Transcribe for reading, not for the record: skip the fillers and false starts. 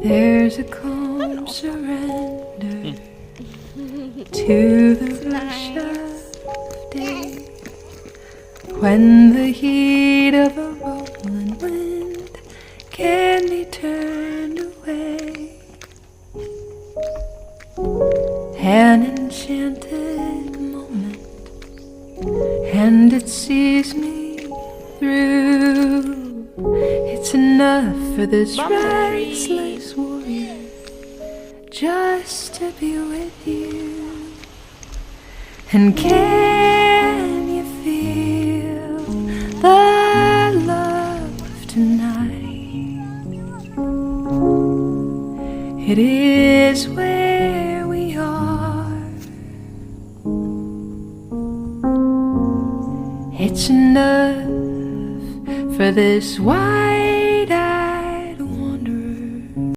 There's a calm surrender to the rush of day, when the heat of a rolling wind can be turned away. An enchanted moment, and it sees me through. It's enough for this restless warrior just to be with you. And can you feel the love tonight? It is where we are. It's enough for this wide